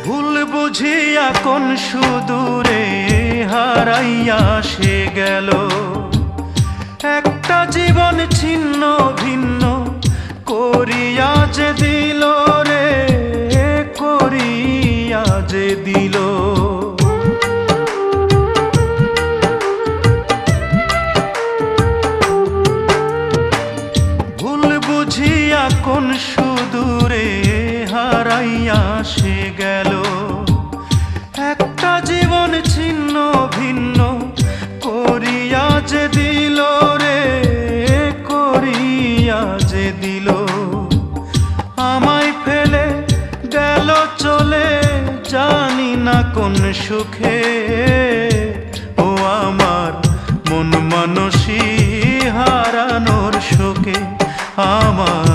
ভুল বুঝিয়া কোন সুদূরে হারাইয়া সে গেল। একটা জীবন ছিন্ন ভিন্ন করিয়া যে দিল রে, করিয়া যে দিল। ভুল বুঝিয়া কোন সুদূরে হারাইয়া সে গেল। একটা জীবন ছিন্ন ভিন্ন করিয়া যে দিল রে, করিয়া যে দিল। আমায় ফেলে গেল চলে জানি না কোন সুখে। ও আমার মন মানসী হারানোর শোকে, আমার